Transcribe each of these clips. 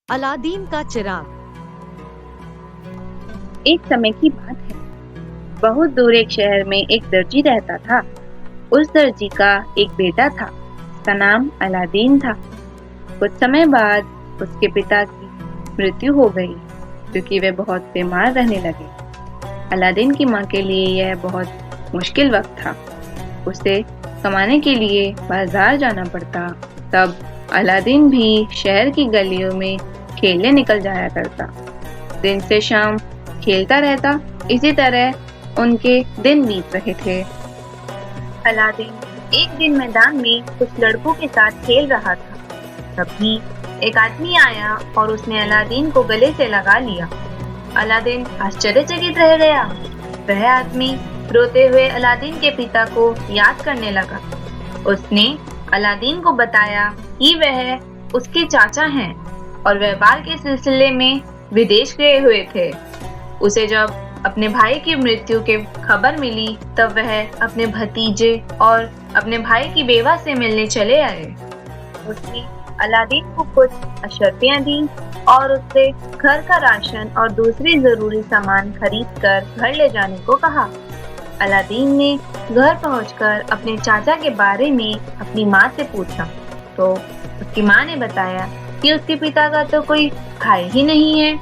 Aladdin का चिराग। एक समय की बात है। बहुत दूर एक शहर में एक दर्जी रहता था। उस दर्जी का एक बेटा था। उसका नाम अलादीन था। कुछ समय बाद उसके पिता की मृत्यु हो गई क्योंकि वे बहुत बीमार रहने लगे। अलादीन की माँ के लिए यह बहुत मुश्किल वक्त था। उसे कमाने के लिए बाजार जाना पड़ता। तब अलादीन भी शहर की गलियों में खेलने निकल जाया करता। दिन से शाम खेलता रहता। इसी तरह उनके दिन बीत रहे थे। अलादीन एक दिन मैदान में कुछ लड़कों के साथ खेल रहा था। तभी एक आदमी आया और उसने अलादीन को गले से लगा लिया। अलादीन आश्चर्यचकित रह गया। वह आदमी रोते हुए अलादीन के पिता को याद करने लगा। उसने अलादीन को बताया कि वह उसके चाचा हैं और व्यापार के सिलसिले में विदेश गए हुए थे। उसे जब अपने भाई की मृत्यु की खबर मिली तब वह अपने भतीजे और अपने भाई की बेवा से मिलने चले आए। उसने अलादीन को कुछ अशर्फियां दी और उससे घर का राशन और दूसरी जरूरी सामान खरीद कर घर ले जाने को कहा। अलादीन ने घर पहुंचकर अपने चाचा के बारे में अपनी माँ से पूछा तो उसकी माँ ने बताया कि उसके पिता का तो कोई भाई ही नहीं है।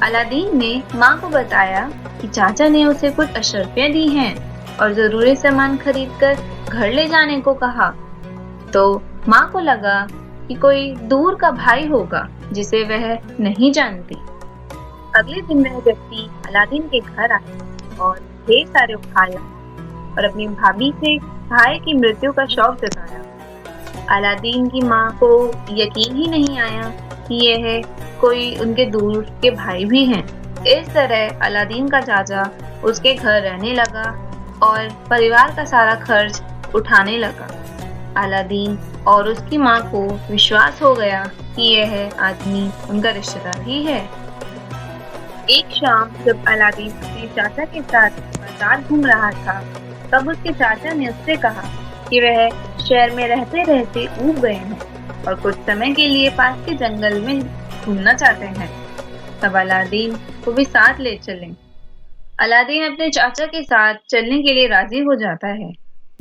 अलादीन ने माँ को बताया कि चाचा ने उसे कुछ अशर्फियां दी हैं और जरूरी सामान खरीदकर घर ले जाने को कहा। तो माँ को लगा कि कोई दूर का भाई होगा जिसे वह नहीं जानती। अगले दिन वह व्यक्ति अलादीन के घर आया और ढेर सारे उपहार लाया और अपनी भाभी से भाई की मृत्यु का शौक जताया। अलादीन की माँ को यकीन ही नहीं आया कि यह कोई उनके दूर के भाई भी हैं। इस तरह अलादीन का चाचा उसके घर रहने लगा और परिवार का सारा खर्च उठाने लगा। अलादीन और उसकी माँ को विश्वास हो गया कि यह आदमी उनका रिश्तेदार ही है। एक शाम जब अलादीन अपने चाचा के साथ बाजार घूम रहा था तब उसके चाचा ने उससे कहा कि वह शहर में रहते रहते ऊब गए हैं और कुछ समय के लिए पास के जंगल में घूमना चाहते हैं। तब अलादीन को भी साथ ले चलें। अलादीन अपने चाचा के साथ चलने के लिए राजी हो जाता है।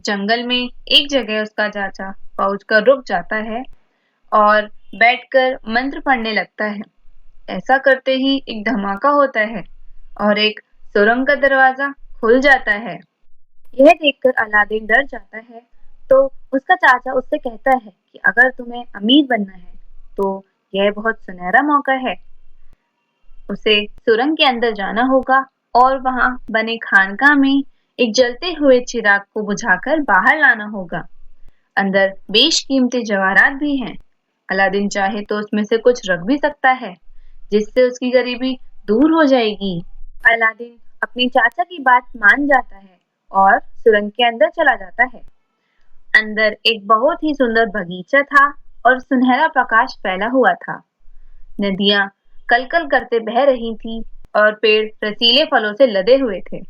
जंगल में एक जगह उसका चाचा पहुंचकर रुक जाता है और बैठकर मंत्र पढ़ने लगता है। ऐसा करते ही एक धमाका होता है और एक सुरंग का दरवाजा खुल जाता है। यह देखकर अलादीन डर जाता है तो उसका चाचा उससे कहता है कि अगर तुम्हें अमीर बनना है तो यह बहुत सुनहरा मौका है। उसे सुरंग के अंदर जाना होगा और वहां बने खानका में एक जलते हुए चिराग को बुझाकर बाहर लाना होगा। अंदर बेशकीमती जवाहरात भी हैं। अलादीन चाहे तो उसमें से कुछ रख भी सकता है जिससे उसकी गरीबी दूर हो जाएगी। अलादीन अपने चाचा की बात मान जाता है और सुरंग के अंदर चला जाता है। अंदर एक बहुत ही सुंदर बगीचा था और सुनहरा प्रकाश फैला हुआ था। नदियां कलकल करते बह रही थी और पेड़ रसीले फलों से लदे हुए थे।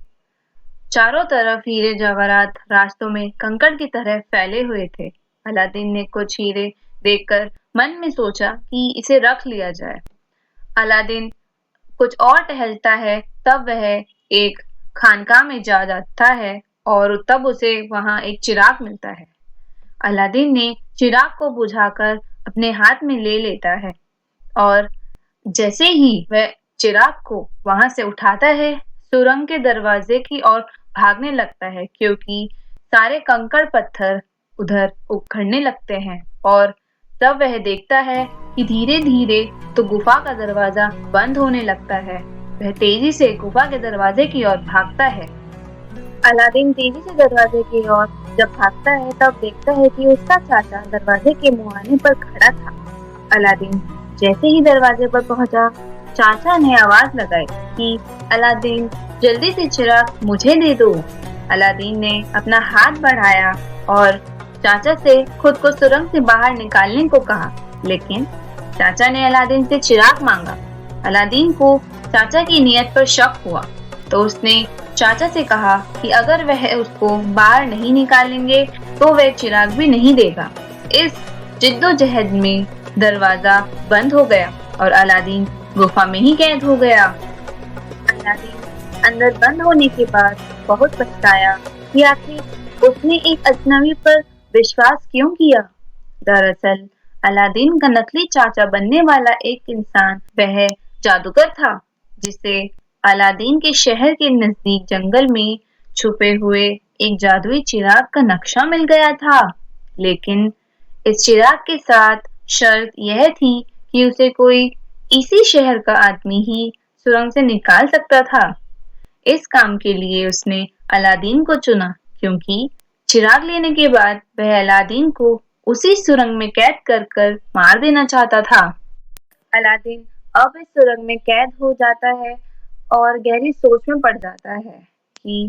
चारों तरफ हीरे जवाहरात रास्तों में कंकड़ की तरह फैले हुए थे। अलादीन ने कुछ हीरे देखकर मन में सोचा कि इसे रख लिया जाए। अलादीन कुछ और टहलता है तब वह एक खानका में जा जाता है और तब उसे वहां एक चिराग मिलता है। अलादीन ने चिराग को बुझाकर अपने हाथ में ले लेता है और जैसे ही वह चिराग को वहां से उठाता है सुरंग के दरवाजे की ओर भागने लगता है क्योंकि सारे कंकड़ पत्थर उधर उखड़ने लगते हैं। और तब वह देखता है कि धीरे धीरे तो गुफा का दरवाजा बंद होने लगता है। वह तेजी से गुफा के दरवाजे की ओर भागता है। अलादीन तेजी से दरवाजे की ओर जब भागता है तब देखता है कि उसका चाचा दरवाजे के मुहाने पर खड़ा था। अलादीन जैसे ही दरवाजे पर पहुंचा चाचा ने आवाज लगाई कि अलादीन जल्दी से चिराग मुझे दे दो। अलादीन ने अपना हाथ बढ़ाया और चाचा से खुद को सुरंग से बाहर निकालने को कहा, लेकिन चाचा ने अलादीन से चिराग मांगा। अलादीन को चाचा की नीयत पर शक हुआ तो उसने चाचा से कहा कि अगर वह उसको बाहर नहीं निकालेंगे तो वह चिराग भी नहीं देगा। इस जिद्दोजहद में दरवाजा बंद हो गया और अलादीन गुफा में ही कैद हो गया। अलादीन अंदर बंद होने के बाद बहुत पछताया कि आखिर उसने एक अजनबी पर विश्वास क्यों किया। दरअसल अलादीन का नकली चाचा बनने वाला एक इंसान वह जादूगर था जिसे अलादीन के शहर के नजदीक जंगल में छुपे हुए एक जादुई चिराग का नक्शा मिल गया था। लेकिन इस चिराग के साथ शर्त यह थी कि उसे कोई इसी शहर का आदमी ही सुरंग से निकाल सकता था। इस काम के लिए उसने अलादीन को चुना क्योंकि चिराग लेने के बाद वह अलादीन को उसी सुरंग में कैद कर मार देना चाहता था। अलादीन अब इस सुरंग में कैद हो जाता है और गहरी सोच में पड़ जाता है कि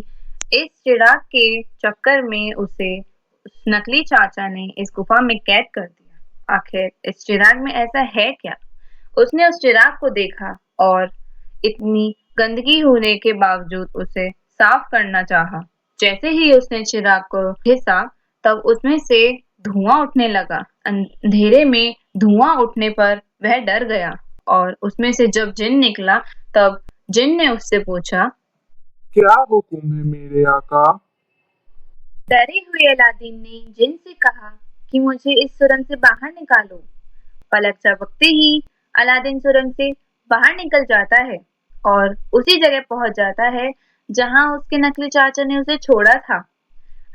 इस चिराग के चक्कर में उसे उस नकली चाचा ने इस गुफा में कैद कर दिया। आखिर इस चिराग में ऐसा है क्या? उसने उस चिराग को देखा और इतनी गंदगी होने के बावजूद उसे साफ करना चाहा। जैसे ही उसने चिराग को घिसा तब उसमें से धुआं उठने लगा। अंधेरे में धुआं उठने पर वह डर गया और उसमें से जब जिन निकला तब जिन ने उससे पूछा, क्या हुक्म है मेरे आका? डरे हुए अलादीन ने जिन से कहा कि मुझे इस सुरंग से बाहर निकालो। पलक झपकते ही अलादीन सुरंग से बाहर निकल जाता है और उसी जगह पहुंच जाता है जहां उसके नकली चाचा ने उसे छोड़ा था।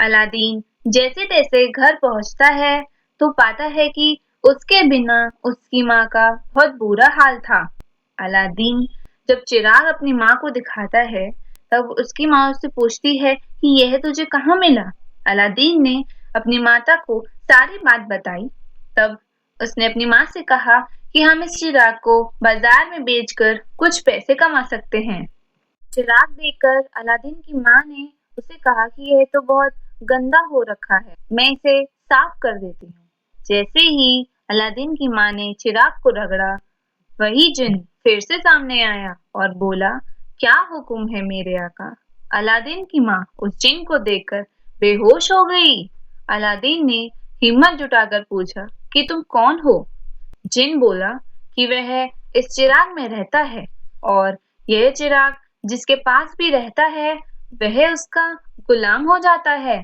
अलादीन जैसे तैसे घर पहुंचता है तो पाता है कि उसके बिना उसकी माँ का बहुत बुरा हाल था। अलादीन जब चिराग अपनी माँ को दिखाता है तब उसकी माँ उससे पूछती है कि यह तुझे कहाँ मिला। अलादीन ने अपनी माता को सारी बात बताई। तब उसने अपनी माँ से कहा कि हम इस चिराग को बाजार में बेचकर कुछ पैसे कमा सकते हैं। चिराग देखकर अलादीन की माँ ने उसे कहा कि यह तो बहुत गंदा हो रखा है, मैं इसे साफ कर देती हूँ। जैसे ही अलादीन की माँ ने चिराग को रगड़ा वही जिन फिर से सामने आया और बोला, क्या हुक्म है मेरे आका? अलादीन की माँ उस जिन को देखकर बेहोश हो गई। अलादीन ने हिम्मत जुटाकर पूछा कि तुम कौन हो? जिन बोला कि वह इस चिराग में रहता है और यह चिराग जिसके पास भी रहता है वह उसका गुलाम हो जाता है।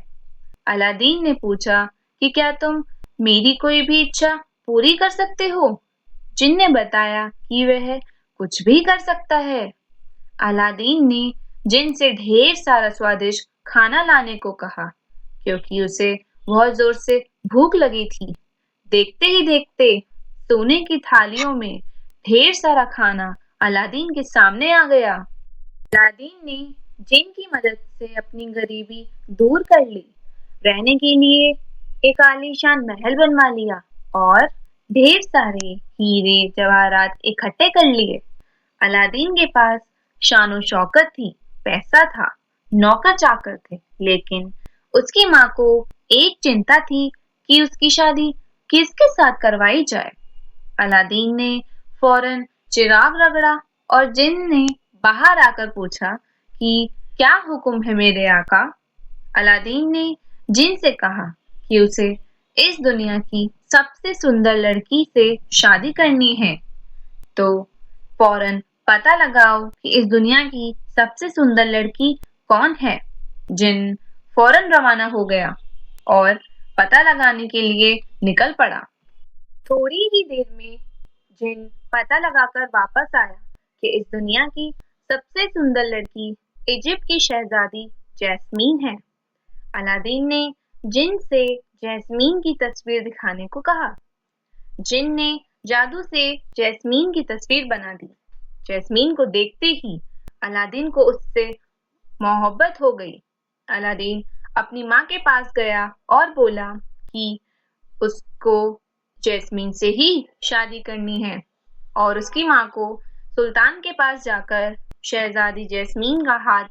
अलादीन ने पूछा कि क्या तुम मेरी कोई भी इच्छा पूरी कर सकते हो? जिन ने बताया कि वह कुछ भी कर सकता है। अलादीन ने जिन से ढेर सारा स्वादिष्ट खाना लाने को कहा क्योंकि उसे बहुत जोर से भूख लगी थी। देखते ही देखते सोने की थालियों में ढेर सारा खाना अलादीन के सामने आ गया। अलादीन ने जिन की मदद से अपनी गरीबी दूर कर ली, रहने के लिए एक आलीशान महल बनवा लिया और ढेर सारे हीरे जवाहरात इकट्ठे कर लिए। अलादीन के पास शानो शौकत थी, पैसा था, नौकर चाकर थे, लेकिन उसकी माँ को एक चिंता थी कि उसकी शादी किसके साथ करवाई जाए। अलादीन ने फौरन चिराग रगड़ा और जिन ने बाहर आकर पूछा कि क्या हुक्म है मेरे आका? अलादीन ने जिन से कहा कि उसे इस दुनिया की सबसे सुंदर लड़की से शादी करनी है, तो फौरन पता लगाओ कि इस दुनिया की सबसे सुंदर लड़की कौन है। जिन फौरन रवाना हो गया और पता लगाने के लिए निकल पड़ा। थोड़ी ही देर में जिन पता लगाकर वापस आया कि इस दुनिया की सबसे सुंदर लड़की इजिप्ट की शहजादी जैस्मीन है। अलादीन ने जिन से जैस्मीन की तस्वीर दिखाने को कहा। जिन ने जादू से जैस्मीन की तस्वीर बना दी। जैस्मीन को देखते ही अलादीन को उससे मोहब्बत हो गई। अलादीन अपनी माँ के पास गया और बोला कि उसको जैस्मीन से ही शादी करनी है और उसकी माँ को सुल्तान के पास जाकर शहजादी जैस्मीन का हाथ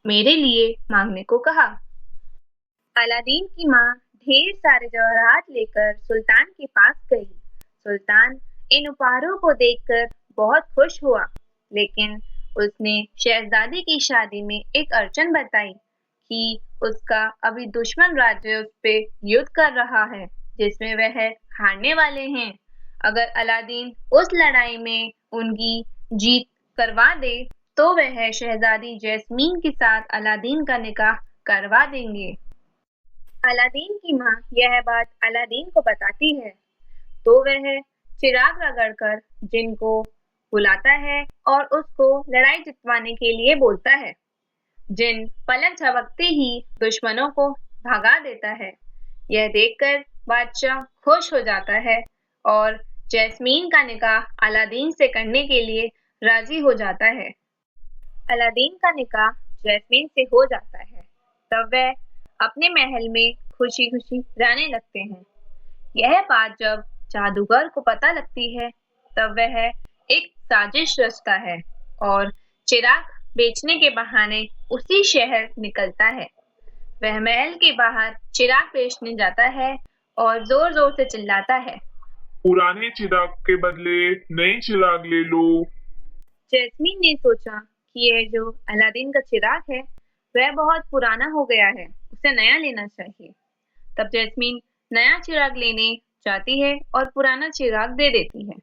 मेरे लिए मांगने को कहा। अलादीन की माँ ढेर सारे जवाहरात लेकर सुल्तान के पास गई। सुल्तान इन उपहारों को देखकर बहुत खुश हुआ, लेकिन उसने शहजादी की शादी में एक अड़चन बताई कि उसका अभी दुश्मन राज्य उस पे युद्ध कर रहा है जिसमें वह हारने वाले हैं। अगर अलादीन उस लड़ाई में उनकी जीत करवा दे तो वह शहजादी जैस्मीन के साथ अलादीन का निकाह करवा देंगे। अलादीन की माँ यह बात अलादीन को बताती है तो वह चिराग रगड़कर जिन को बुलाता है और उसको लड़ाई जितवाने के लिए बोलता है। जिन पलक झपकते ही दुश्मनों को भगा देता है। यह देखकर बादशाह खुश हो जाता है और जैस्मीन का निकाह अलादीन से करने के लिए राजी हो जाता है। अलादीन का निकाह जैस्मीन से हो जाता है तब वह अपने महल में खुशी खुशी रहने लगते हैं। यह बात जब जादूगर को पता लगती है तब वह एक साजिश रचता है और चिराग बेचने के बहाने उसी शहर निकलता है। वह महल के बाहर चिराग बेचने जाता है और जोर जोर से चिल्लाता है, पुराने चिराग के बदले नए चिराग ले लो। जैस्मीन ने सोचा कि यह जो अलादीन का चिराग है वह बहुत पुराना हो गया है, उसे नया लेना चाहिए। तब जैस्मीन नया चिराग लेने जाती है और पुराना चिराग दे देती है।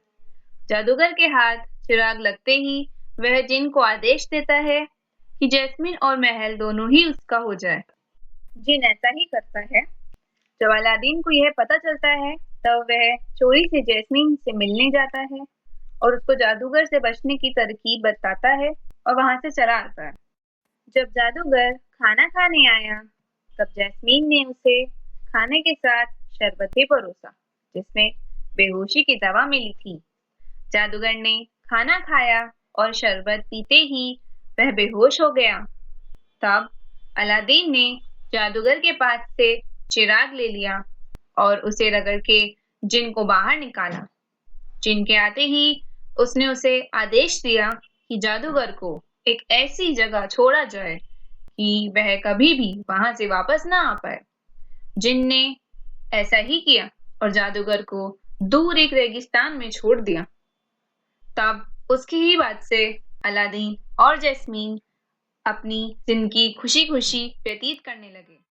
जादूगर के हाथ चिराग लगते ही वह जिन को आदेश देता है कि जैस्मीन और महल दोनों ही उसका हो जाए। जिन ऐसा ही करता है। जब अलादीन को यह पता चलता है तब वह चोरी से जैस्मीन से मिलने जाता है और उसको जादूगर से बचने की तरकीब बताता है और वहां से चला आता है। जब जादूगर खाना खाने आया तब जैस्मीन ने उसे खाने के साथ शरबत भी परोसा जिसमें बेहोशी की दवा मिली थी। जादूगर ने खाना खाया और शरबत पीते ही वह बेहोश हो गया। तब अलादीन ने जादूगर के पास से चिराग ले लिया और उसे रगड़ के जिन को बाहर निकाला। जिन के आते ही उसने उसे आदेश दिया कि जादूगर को एक ऐसी जगह छोड़ा जाए कि वह कभी भी वहां से वापस ना आ पाए। जिन ने ऐसा ही किया और जादूगर को दूर एक रेगिस्तान में छोड़ दिया। तब उसकी ही बात से अलादीन और जैस्मीन अपनी जिंदगी खुशी खुशी व्यतीत करने लगे।